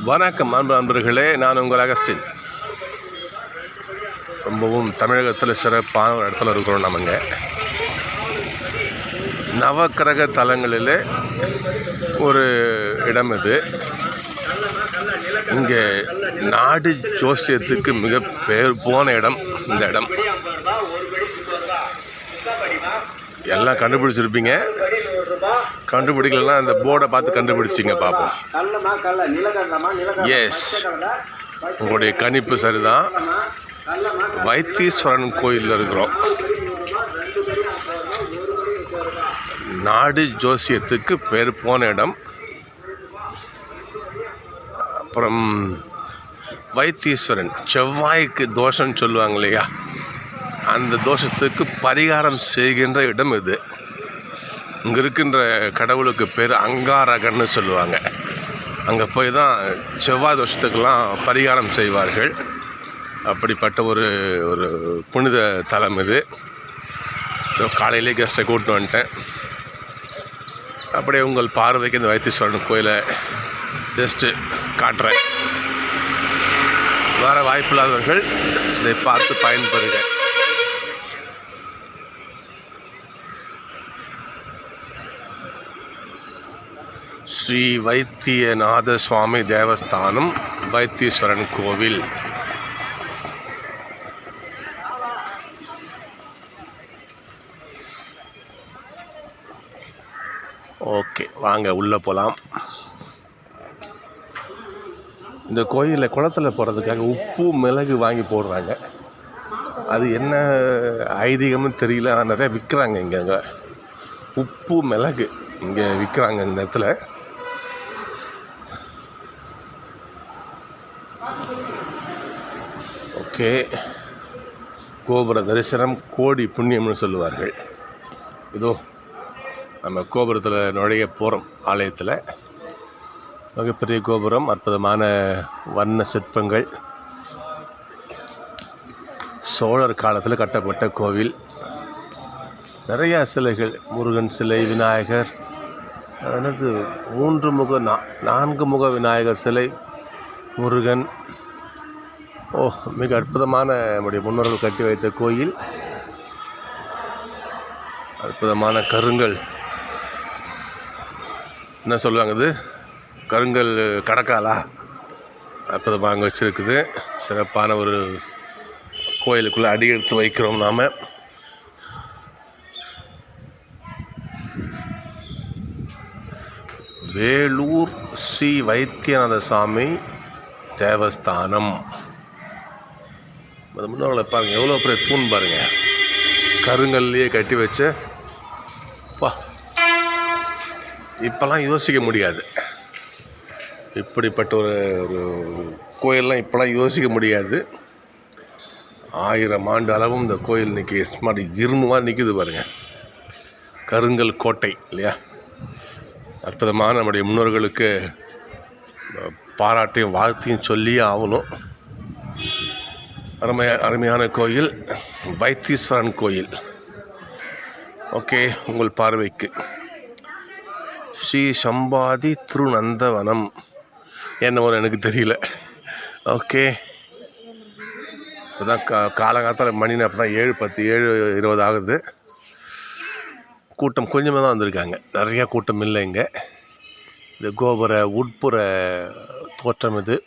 வணக்கம் நண்பர்களே, நான் உங்கள் அகஸ்டின். ரொம்பவும் தமிழகத்தில் சிறப்பான ஒரு இடத்துல இருக்கிறோம். நமங்க நவக்கிரக தலங்களில் ஒரு இடம் இது. இங்கே நாடி ஜோசியத்துக்கு மிக பேர் போன இடம் இந்த இடம். எல்லாம் கண்டுபிடிச்சிருப்பீங்க. கண்டுபிடிக்கலாம், அந்த போர்டை பார்த்து கண்டுபிடிச்சிங்க பார்ப்போம். எஸ், உங்களுடைய கணிப்பு சரிதான். வைத்தீஸ்வரன் கோயிலில் இருக்கிறோம். நாடு ஜோசியத்துக்கு பேர் போன இடம். அப்புறம் வைத்தீஸ்வரன், செவ்வாய்க்கு தோஷம்னு சொல்லுவாங்க இல்லையா, அந்த தோஷத்துக்கு பரிகாரம் செய்கின்ற இடம் இது. இங்கே இருக்கின்ற கடவுளுக்கு பேர் அங்காரகன்னு சொல்லுவாங்க. அங்கே போய் தான் செவ்வாய் தோஷத்துக்கெல்லாம் பரிகாரம் செய்வார்கள். அப்படிப்பட்ட ஒரு புனித தலம் இது. காலையிலே கெஸ்ட்டை கூப்பிட்டு வந்துட்டேன். அப்படியே உங்கள் பார்வைக்கு இந்த வைத்தீஸ்வரன் கோயிலை ஜஸ்ட்டு காட்டுறேன். வர வாய்ப்பில்லாதவர்கள் இதை பார்த்து பயன்பெறுங்க. ஸ்ரீ வைத்தியநாத சுவாமி தேவஸ்தானம், வைத்தீஸ்வரன் கோவில். ஓகே, வாங்க உள்ளே போகலாம். இந்த கோயிலில் குளத்தில் போகிறதுக்காக உப்பு மிளகு வாங்கி போடுறாங்க. அது என்ன ஐதீகம்னு தெரியல, ஆனால் நிறையா விற்கிறாங்க. இங்கே உப்பு மிளகு இங்கே விற்கிறாங்க இந்த இடத்துல. ஓகே, கோபுர தரிசனம் கோடி புண்ணியம்னு சொல்லுவார்கள். இதோ நம்ம கோபுரத்தில் நுழைய போகிறோம். ஆலயத்தில் மிகப்பெரிய கோபுரம், அற்புதமான வண்ண சிற்பங்கள். சோழர் காலத்தில் கட்டப்பட்ட கோவில். நிறையா சிலைகள், முருகன் சிலை, விநாயகர், அதாவது 3 முக 4 முக விநாயகர் சிலை, முருகன். மிக அற்புதமான நம்முடைய முன்னோர்கள் கட்டி வைத்த கோயில். அற்புதமான கருங்கல், என்ன சொல்லுவாங்க இது, கருங்கல் கடக்காலா, அற்புதமாக அங்கே வச்சுருக்குது. சிறப்பான ஒரு கோயிலுக்குள்ளே அடி எடுத்து வைக்கிறோம் நாம். வேலூர் ஸ்ரீ வைத்தியநாத சுவாமி தேவஸ்தானம். அது முன்னோர்களை பாருங்கள், எவ்வளோ பெரிய தூண் பாருங்கள், கருங்கல்லையே கட்டி வச்ச. இப்போல்லாம் யோசிக்க முடியாது. இப்படிப்பட்ட ஒரு கோயிலெலாம் இப்போலாம் யோசிக்க முடியாது. 1000 ஆண்டு அளவும் இந்த கோயில் இன்றைக்கி சுமார் இரும்புமாக நிற்குது பாருங்கள். கருங்கல் கோட்டை இல்லையா. அற்புதமான நம்முடைய முன்னோர்களுக்கு பாராட்டையும் வாழ்த்தையும் சொல்லியே ஆகணும். அருமையான கோயில், வைத்தீஸ்வரன் கோயில். ஓகே, உங்கள் பார்வைக்கு ஸ்ரீ சம்பாதி திருநந்தவனம் என்னவோ எனக்கு தெரியல. ஓகே, இப்போ தான் காலங்காலத்தில் மணி அப்போ தான் 7:10 7:20 ஆகுது. கூட்டம் கொஞ்சமாக தான் வந்திருக்காங்க, நிறையா கூட்டம் இல்லை இங்கே. இந்த கோபுர உட்புற தோற்றம் இது.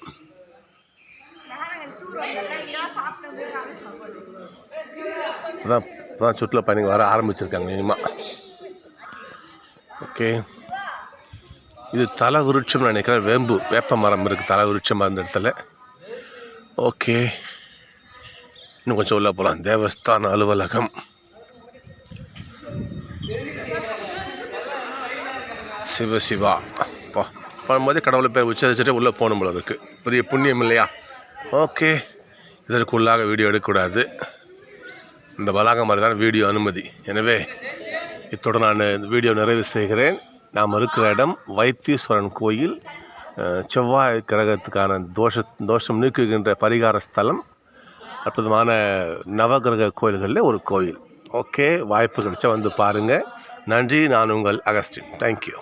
இப்போதான் சுற்றுலா பயணிகள் வர ஆரம்பிச்சிருக்காங்க இனிமேல். ஓகே, இது தலை விருட்சம்னு நினைக்கிறேன். வேப்ப மரம் இருக்குது தலை விருட்சமாக அந்த இடத்துல. ஓகே, இன்னும் கொஞ்சம் உள்ள போகலாம். தேவஸ்தான அலுவலகம். சிவசிவா பண்ணும்போதே கடவுளை பேர் உச்சரிச்சுட்டு உள்ளே போகணும் போல இருக்குது. பெரிய புண்ணியம் இல்லையா. ஓகே, இதற்குள்ளாக வீடியோ எடுக்கக்கூடாது. இந்த வளாகம் மாதிரி தான் வீடியோ அனுமதி. எனவே இத்துடன் நான் வீடியோ நிறைவு செய்கிறேன். நாம் இருக்கிற இடம் வைத்தீஸ்வரன் கோயில். செவ்வாய் கிரகத்துக்கான தோஷம் நீக்குகின்ற பரிகார ஸ்தலம். அற்புதமான நவகிரக கோயில்களில் ஒரு கோயில். ஓகே, வாய்ப்பு கிடைச்சா வந்து பாருங்கள். நன்றி. நான் உங்கள் அகஸ்டின். தேங்க்யூ.